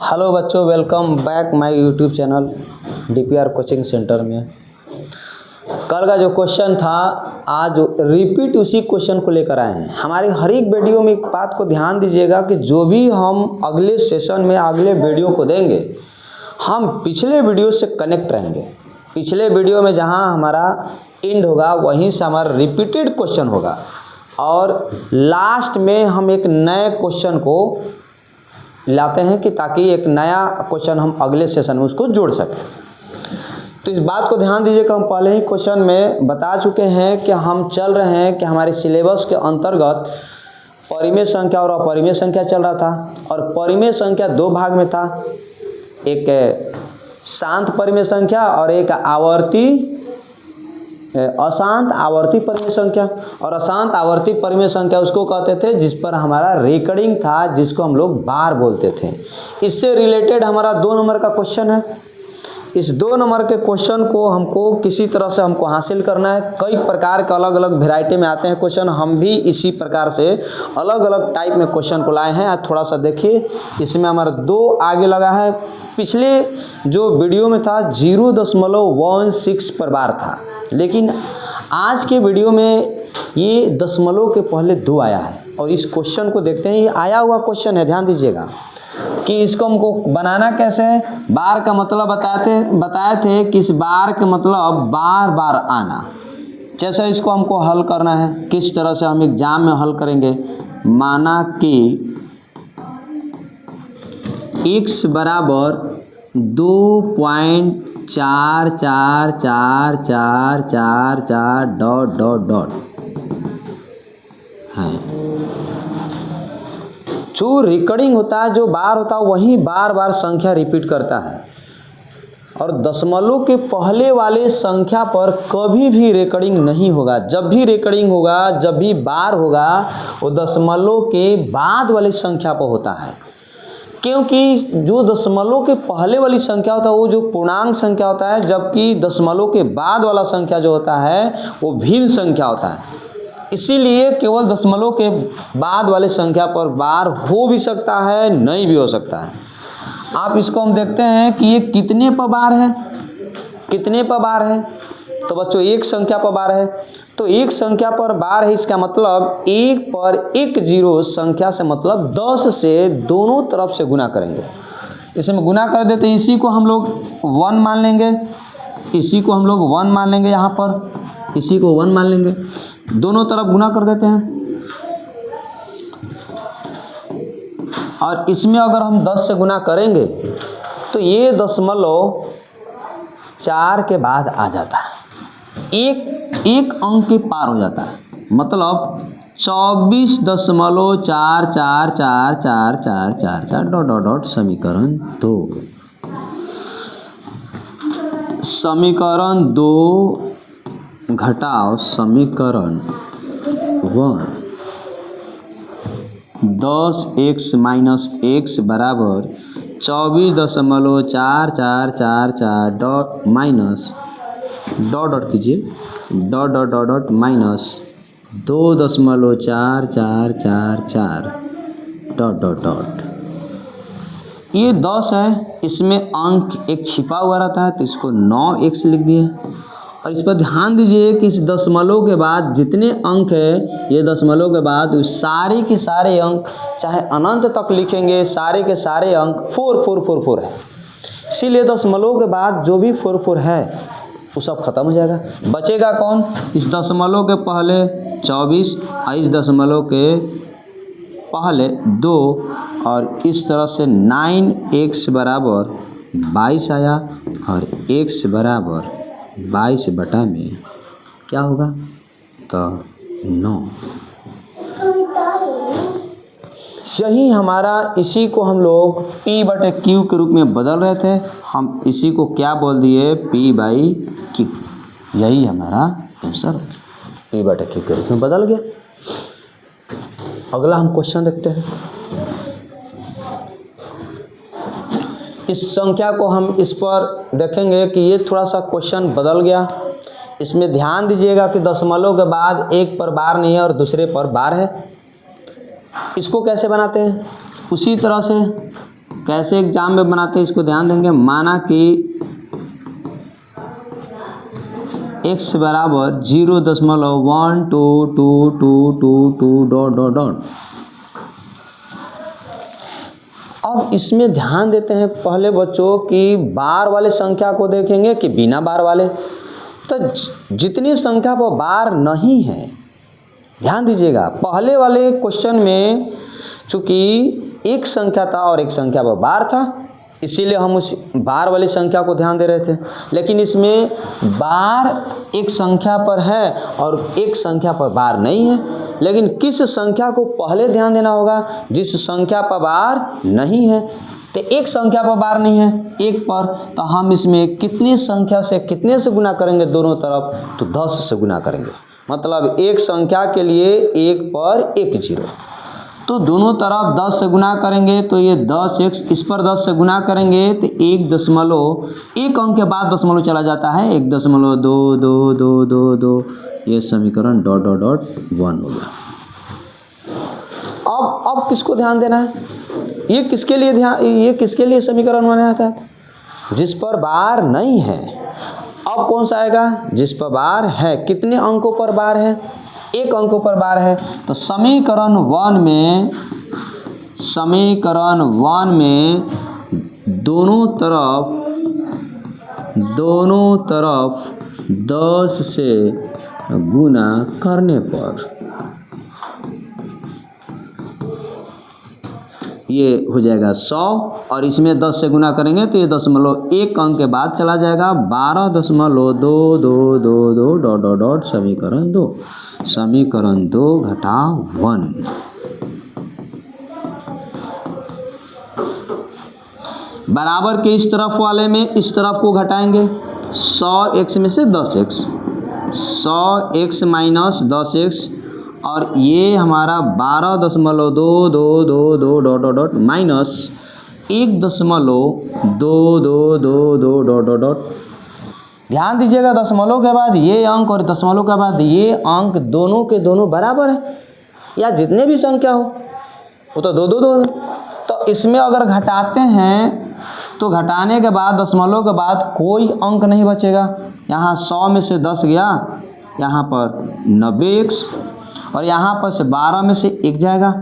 Hello बच्चों, welcome back my YouTube channel DPR coaching centre में। कल का जो क्वेश्चन था आज रिपीट उसी क्वेश्चन को लेकर आए हैं। हमारी हर एक वीडियो में एक बात को ध्यान दीजिएगा कि जो भी हम अगले सेशन में अगले वीडियो को देंगे हम पिछले वीडियो से कनेक्ट रहेंगे। पिछले वीडियो में जहां हमारा एंड होगा वहीं से हमारा रिपीटेड क्वेश्चन होगा और लास्ट में हम एक नए क्वेश्चन को लाते हैं कि ताकि एक नया क्वेश्चन हम अगले सेशन में उसको जोड़ सकें। तो इस बात को ध्यान दीजिए कि हम पहले ही क्वेश्चन में बता चुके हैं कि हम चल रहे हैं कि हमारे सिलेबस के अंतर्गत परिमेय संख्या और अपरिमेय संख्या चल रहा था और परिमेय संख्या दो भाग में था, एक शांत परिमेय संख्या और एक अशांत आवर्ती परिमेय संख्या। और अशांत आवर्ती परिमेय संख्या उसको कहते थे जिस पर हमारा रिकरिंग था, जिसको हम लोग बार बोलते थे। इससे रिलेटेड हमारा 2 नंबर का क्वेश्चन है। इस 2 नंबर के क्वेश्चन को हमको किसी तरह से हमको हासिल करना है। कई प्रकार के अलग अलग वेराइटी में आते हैं क्वेश्चन, हम भी इसी प्रकार से अलग अलग टाइप में क्वेश्चन को लाए हैं। आज थोड़ा सा देखिए, इसमें हमारा 2 आगे लगा है। पिछले जो वीडियो में था 0.16 पर बार था, लेकिन आज के वीडियो में ये दशमलव के पहले 2 आया है। और इस क्वेश्चन को देखते हैं, ये आया हुआ क्वेश्चन है, ध्यान दीजिएगा कि इसको हमको बनाना कैसे है। बार का मतलब बताए थे कि इस बार का मतलब बार बार आना। जैसे इसको हमको हल करना है, किस तरह से हम एग्जाम में हल करेंगे। माना कि x बराबर 2.444444 डॉट डॉट डॉट है। जो रिकरिंग होता है, जो बार होता है, वही बार बार संख्या रिपीट करता है। और दशमलव के पहले वाले संख्या पर कभी भी रिकरिंग नहीं होगा। जब भी रिकरिंग होगा, जब भी बार होगा, वो दशमलव के बाद वाली संख्या पर होता है। क्योंकि जो दशमलव के पहले वाली संख्या होता है वो जो पूर्णांक संख्या होता है, जबकि दशमलव के बाद वाला संख्या जो होता है वो भिन्न संख्या होता है। इसीलिए केवल दशमलव के बाद वाले संख्या पर बार हो भी सकता है, नहीं भी हो सकता है। आप इसको हम देखते हैं कि ये कितने पर बार है, कितने पर बार है। तो बच्चों एक संख्या पर बार है, तो एक संख्या पर बार है, इसका मतलब 1 पर 1 0 संख्या से मतलब 10 से दोनों तरफ से गुना करेंगे। इसमें गुना कर देते, इसी को हम लोग 1 मान लेंगे, इसी को हम लोग 1 मान लेंगे, यहाँ पर इसी को 1 मान लेंगे, दोनों तरफ गुना कर देते हैं। और इसमें अगर हम 10 से गुना करेंगे तो ये दशमलव 4 के बाद आ जाता है, एक अंक के पार हो जाता है। मतलब 24.444444 डॉट डॉट डॉट समीकरण 2। समीकरण 2 घटाओ समीकरण 1। 10x माइनस x बराबर 24.4444 डॉट माइनस डॉट डॉट कीजिए, dot dot dot dot minus 2.4444 dot dot dot. ये 10 है, इसमें अंक एक छिपा हुआ रहता है तो इसको 9x लिख दिए। और इस पर ध्यान दीजिए कि इस दशमलव के बाद जितने अंक है, ये दशमलव के बाद सारे के सारे अंक चाहे अनंत तक लिखेंगे, सारे के सारे अंक 4 है। इसीलिए दशमलव के बाद जो भी 4 है वो सब खत्म हो जाएगा। बचेगा कौन? इस दशमलव के पहले 24 और इस दशमलव के पहले 2 और इस तरह से 9x बराबर 22 आया और x बराबर 22 बटा में क्या होगा तो 9। यही हमारा, इसी को हम लोग P/Q के रूप में बदल रहे थे। हम इसी को क्या बोल दिए, P/Q। यही हमारा आंसर P/Q के रूप में बदल गया। अगला हम क्वेश्चन देखते हैं। इस संख्या को हम इस पर देखेंगे कि ये थोड़ा सा क्वेश्चन बदल गया। इसमें ध्यान दीजिएगा कि दशमलव के बाद एक पर बार नहीं है और दूसरे पर बार है। इसको कैसे बनाते हैं, उसी तरह से कैसे एग्जाम में बनाते हैं इसको ध्यान देंगे। माना कि x बराबर 0.122222 डॉट डॉट डॉट। अब इसमें ध्यान देते हैं पहले बच्चों कि बार वाले संख्या को देखेंगे कि बिना बार वाले। तो जितनी संख्या पर बार नहीं है, ध्यान दीजिएगा पहले वाले क्वेश्चन में चूंकि एक संख्या था और एक संख्या पर बार था, इसीलिए हम उस बार वाली संख्या को ध्यान दे रहे थे। लेकिन इसमें बार एक संख्या पर है और एक संख्या पर बार नहीं है। लेकिन किस संख्या को पहले ध्यान देना होगा? जिस संख्या पर बार नहीं है। तो एक संख्या पर बार नहीं है, एक पर, तो हम इसमें कितनी संख्या से कितने से गुना करेंगे दोनों तरफ? तो 10 से गुना करेंगे। मतलब एक संख्या के लिए एक पर एक जीरो, तो दोनों तरफ 10 से गुना करेंगे तो ये 10x, इस पर 10 से गुना करेंगे तो 1 अंक के बाद दशमलव चला जाता है, 1.2222, ये समीकरण डॉट डॉट डॉट 1 हो गया। अब किसको ध्यान देना है? ये किसके लिए समीकरण बनाया था? जिस पर बार नहीं है। अब कौन सा आएगा? जिस पर बार है। कितने अंकों पर बार है? 1 अंकों पर बार है। तो समीकरण 1 में दोनों तरफ 10 से गुना करने पर ये हो जाएगा 100, और इसमें 10 से गुना करेंगे तो ये 1 अंक के बाद चला जाएगा, 12.2222 डॉट डॉट डॉट समीकरण 2 घटा 1। बराबर के इस तरफ वाले में इस तरफ को घटाएंगे, 100x में से 10x, 100x माइनस 10x, और ये हमारा 12.222 dot dot dot minus 1.222 dot dot dot. ध्यान दीजिएगा दशमलव के बाद ये अंक और दशमलव के बाद ये अंक दोनों के दोनों बराबर है, या जितने भी संख्या हो वो तो दो। तो इसमें अगर घटाते हैं तो घटाने के बाद दशमलव के बाद कोई अंक नहीं बचेगा। यहाँ 100 में से 10 गया, यहाँ पर 90x, और यहाँ पर से 12 में से 1 जाएगा।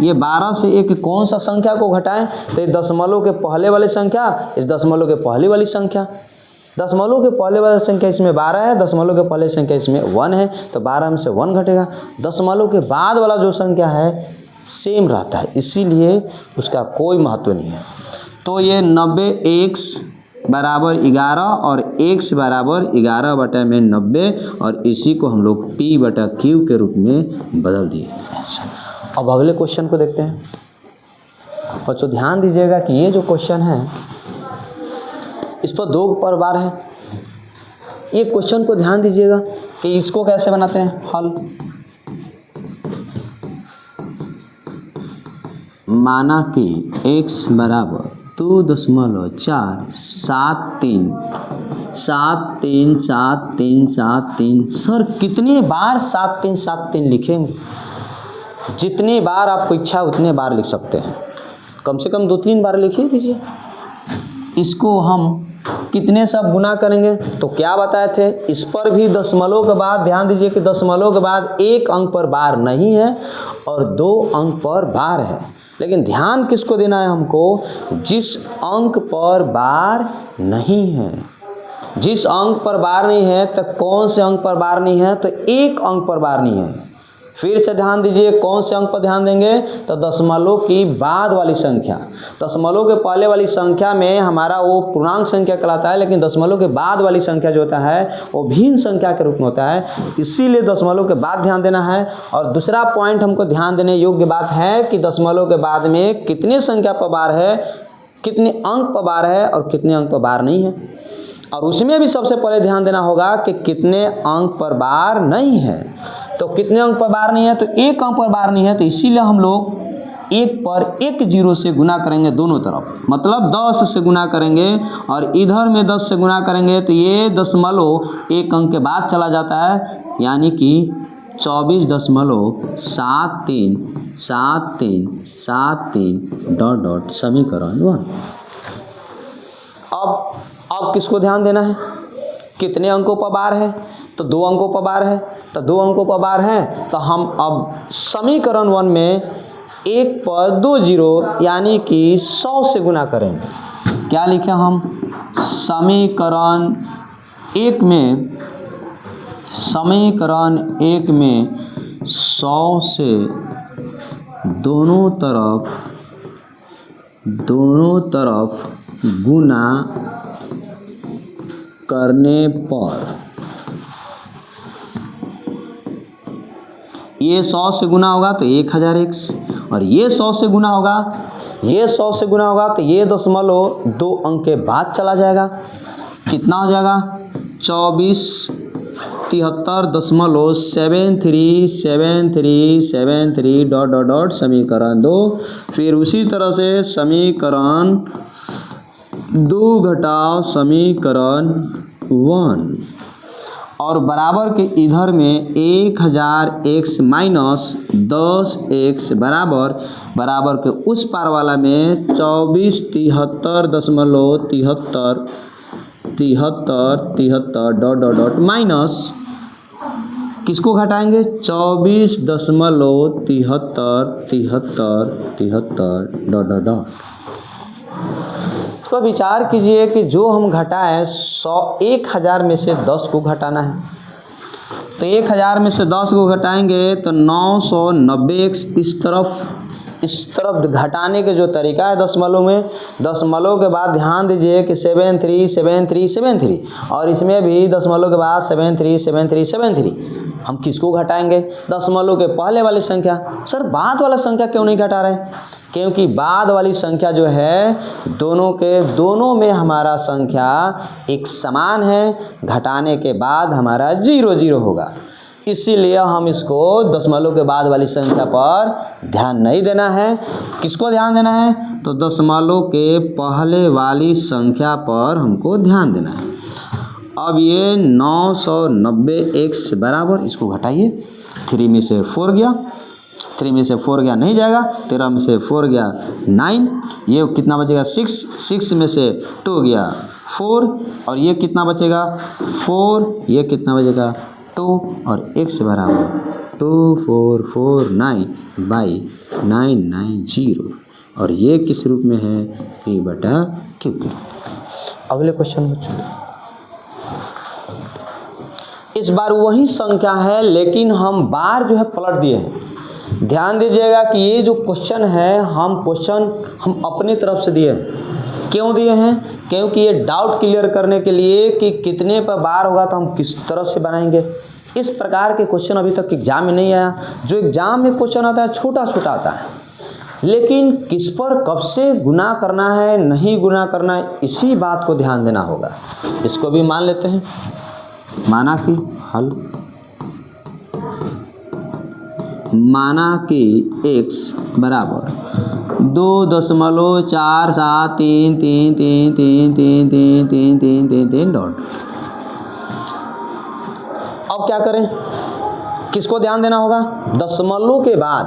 ये 12 से 1 कौन सा संख्या को घटाएं? तो दशमलव के पहले वाली संख्या, इस दशमलव के पहले वाली संख्या। दशमलव के पहले वाली संख्या इसमें 12 है, दशमलव के पहले संख्या इसमें 1 है, तो 12 में से 1 घटेगा। दशमलव के बाद वाला जो संख्या है सेम रहता है, इसीलिए उसका कोई महत्व नहीं है। तो ये 90x बराबर 11 और x बराबर 11/90, और इसी को हम लोग p/q के रूप में बदल दिए। अब अगले क्वेश्चन को देखते हैं बच्चों। ध्यान दीजिएगा कि ये जो क्वेश्चन है इस पर 2 पर बार है। ये क्वेश्चन को ध्यान दीजिएगा कि इसको कैसे बनाते हैं हल। माना कि x बराबर 2.73737373। सर कितने बार 7373 लिखेंगे? जितनी बार आपको इच्छा उतने बार लिख सकते हैं, कम से कम 2-3 बार लिखिए दीजिए। इसको हम कितने सब गुना करेंगे? तो क्या बताए थे, इस पर भी दशमलव के बाद ध्यान दीजिए कि दशमलव के बाद 1 अंक पर बार नहीं है और 2 अंक पर बार है। लेकिन ध्यान किसको देना है हमको? जिस अंक पर बार नहीं है। जिस अंक पर बार नहीं है तो कौन से अंक पर बार नहीं है? तो 1 अंक पर बार नहीं है। फिर से ध्यान दीजिए, कौन से अंक पर ध्यान देंगे? तो दशमलव की बाद वाली संख्या। दशमलव के पहले वाली संख्या में हमारा वो पूर्णांक संख्या कहलाता है, लेकिन दशमलव के बाद वाली संख्या जो होता है वो भिन्न संख्या के रूप में होता है, इसीलिए दशमलव के बाद ध्यान देना है। और दूसरा पॉइंट हमको ध्यान देने योग्य बात है कि दशमलव के बाद में कितने संख्या पर बार है, कितने अंक पर बार है और कितने अंक पर बार नहीं है। और उसमें भी सबसे पहले ध्यान देना होगा कि कितने अंक पर बार नहीं है। तो कितने अंक पर बार नहीं है? तो 1 अंक पर बार नहीं है, तो इसीलिए हम लोग 1 पर 1 0 से गुना करेंगे दोनों तरफ, मतलब 10 से गुना करेंगे, और इधर में 10 से गुना करेंगे तो ये दशमलव 1 अंक के बाद चला जाता है, यानी कि 24.7373 73 डॉट डॉट समीकरण 1। अब किसको ध्यान देना है, कितने अंकों पर बार है, तो 2 अंकों पर बार है, तो 2 अंकों पर बार है, तो हम अब समीकरण 1 में 1 पर 2 जीरो यानी कि 100 से गुना करेंगे। क्या लिखे हम, समीकरण 1 में 100 से दोनों तरफ गुना करने पर ये 100 से गुना होगा तो 1000x, और ये 100 से गुना होगा, तो ये 2 अंक के बाद चला जाएगा, कितना हो जाएगा 2473.7373 डॉट डॉट डॉट समीकरण 2। फिर उसी तरह से समीकरण 2 घटाओ समीकरण 1, और बराबर के इधर में 1000x माइनस 10x बराबर के उस पार वाला में 2473.73 डॉट डॉट डॉट माइनस किसको घटाएंगे 24.73 डॉट डॉट डॉट। तो विचार कीजिए कि जो हम घटाएं 1000 में से 10 को घटाना है, तो 1000 में से 10 को घटाएंगे तो 990x इस तरफ घटाने के जो तरीका है दशमलव में, दशमलव के बाद ध्यान दीजिए कि 73 और इसमें भी दशमलव के बाद 73 हम किसको घटाएंगे, दशमलव के पहले वाली संख्या। सर बाद वाला संख्या क्यों नहीं घटा रहे, क्योंकि बाद वाली संख्या जो है दोनों में हमारा संख्या एक समान है, घटाने के बाद हमारा 0 होगा, इसीलिए हम इसको दशमलव के बाद वाली संख्या पर ध्यान नहीं देना है। किसको ध्यान देना है, तो दशमलव के पहले वाली संख्या पर हमको ध्यान देना है। अब ये 990x बराबर, इसको घटाइए, 3 में से 4 गया, 3 में से 4 गया नहीं जाएगा, 13 में से 4 गया 9, ये कितना बचेगा 6 में से 2 गया 4, और ये कितना बचेगा 4, ये कितना बचेगा 2, और x बराबर 2449/990, और ये किस रूप में है, P/Q के। अगले क्वेश्चन बच्चों, इस बार वही संख्या है लेकिन हम बार जो है पलट दिए हैं। ध्यान दीजिएगा कि ये जो क्वेश्चन है हम अपनी तरफ से दिए हैं। क्यों दिए हैं, क्योंकि ये डाउट क्लियर करने के लिए कि कितने पर बार होगा तो हम किस तरफ से बनाएंगे। इस प्रकार के क्वेश्चन अभी तक एग्जाम में नहीं आया। जो एग्जाम में क्वेश्चन आता है छोटा आता है, लेकिन किस पर कब से गुना करना है, नहीं गुना करना है, इसी बात को ध्यान देना होगा। इसको भी मान लेते हैं, माना कि x बराबर 2.4733333333 डॉट। अब क्या करें, किसको ध्यान देना होगा, दशमलव के बाद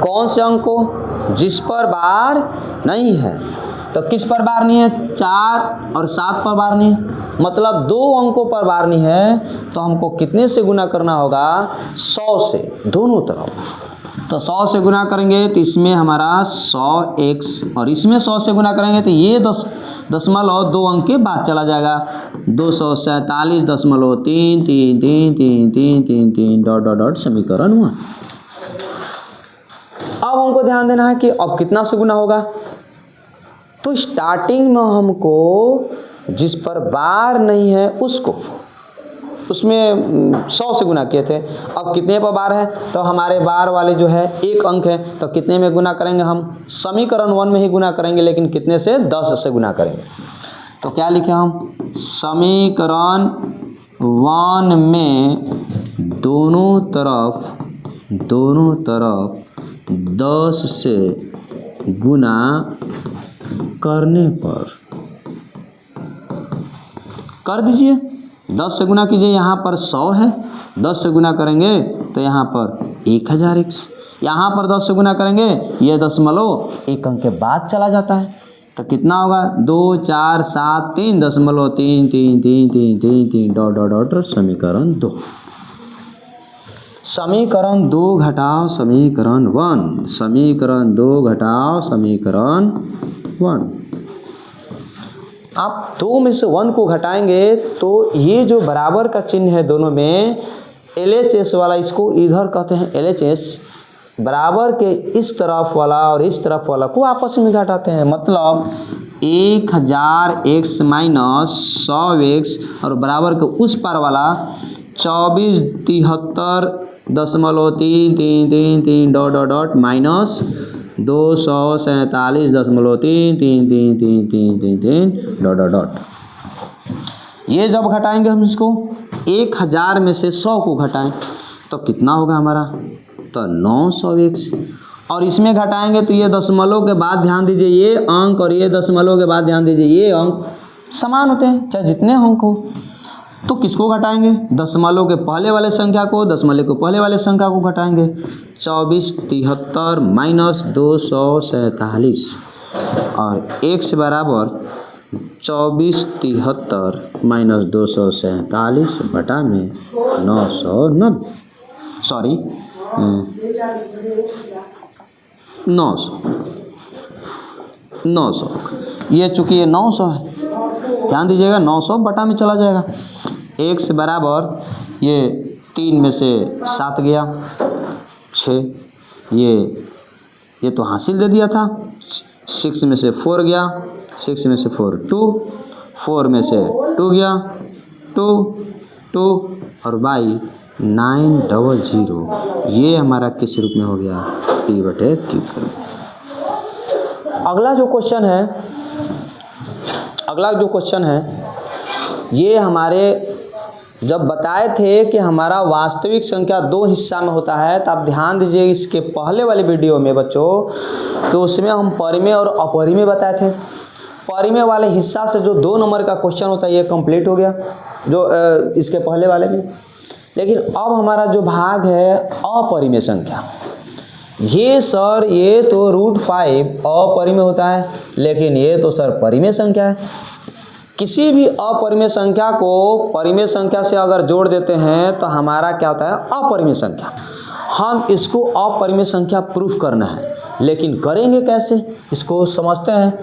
कौन से अंक को, जिस पर बार नहीं है। तो किस पर बार नहीं है, 4 और 7 पर बार नहीं है, मतलब 2 अंकों पर बार नहीं है, तो हमको कितने से गुना करना होगा, 100 से, दोनों तरफ। तो 100 से गुना करेंगे तो इसमें हमारा 100x, और इसमें 100 से गुना करेंगे तो ये 2 अंक के बाद चला जाएगा, 247.333333 डॉट डॉट डॉट समीकरण 1। अब हमको ध्यान देना है कि अब कितना से गुना होगा। तो स्टार्टिंग में हमको जिस पर बार नहीं है उसमें 100 से गुना किए थे। अब कितने पर बार है, तो हमारे बार वाले जो है 1 अंक है, तो कितने में गुना करेंगे, हम समीकरण 1 में ही गुना करेंगे, लेकिन कितने से, 10 से गुना करेंगे। तो क्या लिखे हम, समीकरण 1 में दोनों तरफ 10 से गुना करने पर, कर दीजिए, 10 से गुना कीजिए, यहाँ पर 100 है, 10 से गुना करेंगे तो यहाँ पर 1000x, यहाँ पर 10 से गुना करेंगे, ये दशमलव एक अंक के बाद चला जाता है, तो कितना होगा 2 4 7 3.33333 डॉट डॉट डॉट समीकरण 2। समीकरण 2 घटाओ समीकरण 1, समीकरण 2 घटाओ समीकरण 1। आप 2 में से 1 को घटाएंगे तो ये जो बराबर का चिन्ह है दोनों में, LHS वाला इसको इधर कहते हैं LHS, बराबर के इस तरफ वाला और इस तरफ वाला को आपस में घटाते हैं, मतलब 1000x माइनस 100x और बराबर के उस पार वाला 2473.333 dot dot dot minus 247.33333 dot dot dot. ये जब घटाएंगे हम इसको 1000 में से 100 को घटाएं तो कितना होगा हमारा, तो 900x, और इसमें घटाएंगे तो ये दशमलव के बाद ध्यान दीजिए ये अंक और ये दशमलव के बाद ध्यान दीजिए ये अंक समान होते हैं चाहे जितने अंक हो। तो किसको घटाएंगे, दशमलव के पहले वाले संख्या को दशमलव के पहले वाले संख्या को घटाएंगे, 2473 माइनस 247 और x बराबर 2473 माइनस 247 बटा में 990, सॉरी 900, ये चूँकि ये 900 है, ध्यान दीजिएगा 900 बटा में चला जाएगा। x बराबर ये 3 में से 7 गया 6, ये तो हासिल दे दिया था, 6 में से 4 गया, 6 में से 4 2, 4 में से 2 गया 2 2 और बाई 900, ये हमारा किस रूप में हो गया, P/Q के रूप में। अगला जो क्वेश्चन है ये हमारे जब बताए थे कि हमारा वास्तविक संख्या 2 हिस्सा में होता है, तो आप ध्यान दीजिए इसके पहले वाले वीडियो में बच्चों, तो उसमें हम परिमेय और अपरिमेय बताए थे। परिमेय वाले हिस्सा से जो 2 नंबर का क्वेश्चन होता है ये कंप्लीट हो गया जो इसके पहले वाले में। लेकिन अब हमारा जो भाग है अपरिमेय संख्या, ये सर ये तो √5 अपरिमेय होता है, लेकिन ये तो सर परिमेय संख्या है। किसी भी अपरिमेय संख्या को परिमेय संख्या से अगर जोड़ देते हैं तो हमारा क्या होता है, अपरिमेय संख्या। हम इसको अपरिमेय संख्या प्रूफ करना है, लेकिन करेंगे कैसे, इसको समझते हैं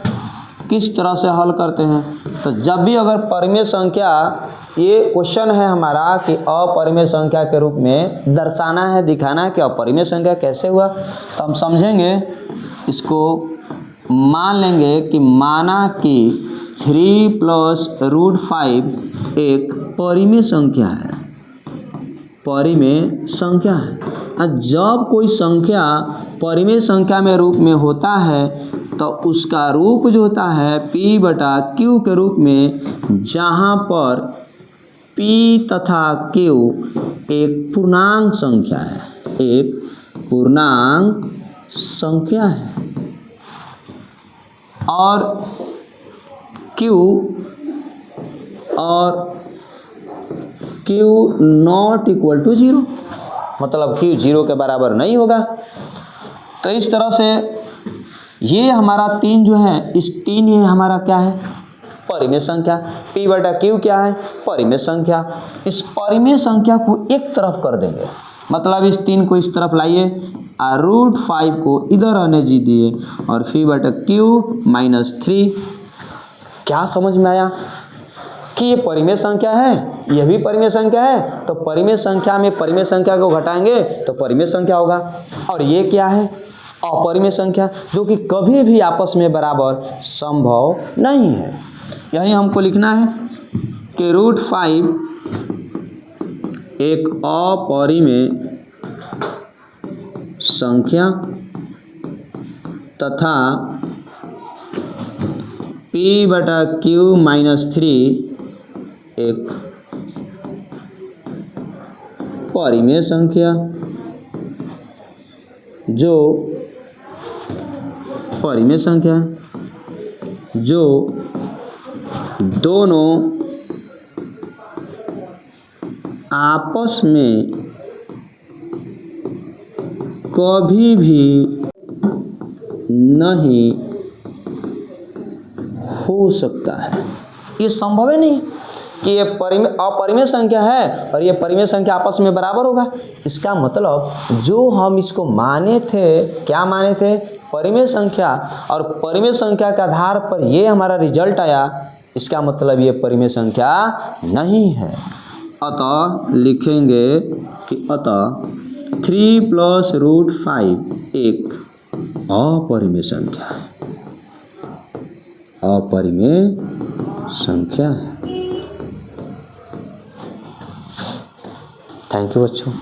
किस तरह से हल करते हैं। तो जब भी अगर परिमेय संख्या, ये क्वेश्चन है हमारा कि अपरिमेय संख्या के रूप में दर्शाना है, दिखाना है कि अपरिमेय संख्या कैसे हुआ, तो हम समझेंगे इसको। मान लेंगे कि माना कि 3 + √5 एक परिमेय संख्या है, परिमेय संख्या है। जब कोई संख्या परिमेय संख्या में रूप में होता है तो उसका रूप जो होता है P/Q के रूप में, जहाँ पर P तथा Q एक पूर्णांक संख्या है, एक पूर्णांक संख्या है, और Q नॉट इक्वल टू 0, मतलब Q 0 के बराबर नहीं होगा। तो इस तरह से ये हमारा 3 जो है, इस 3 ये हमारा क्या है, परिमेय संख्या। P/Q क्या है, परिमेय संख्या। इस परिमेय संख्या को एक तरफ कर देंगे, मतलब इस 3 को इस तरफ लाइए और √5 को इधर आने दीजिए और P/Q -3। क्या समझ में आया कि ये परिमेय संख्या है, यह भी परिमेय संख्या है, तो परिमेय संख्या में परिमेय संख्या को घटाएंगे तो परिमेय संख्या होगा। और ये क्या है, अपरिमेय संख्या, जो कि कभी भी आपस में बराबर संभव नहीं है। यही हमको लिखना है कि √5 एक अपरिमेय संख्या तथा P/Q -3 एक परिमेय संख्या, जो परिमेय संख्या जो दोनों आपस में कभी भी नहीं हो सकता है। ये संभव है नहीं कि ये अपरिमेय संख्या है और ये परिमेय संख्या आपस में बराबर होगा। इसका मतलब जो हम इसको माने थे, क्या माने थे, परिमेय संख्या, और परिमेय संख्या के आधार पर ये हमारा रिजल्ट आया, इसका मतलब ये परिमेय संख्या नहीं है। अतः लिखेंगे कि अतः 3 + √5 एक अपरिमेय संख्या है, अपरिमेय संख्या है। थैंक यू बच्चों।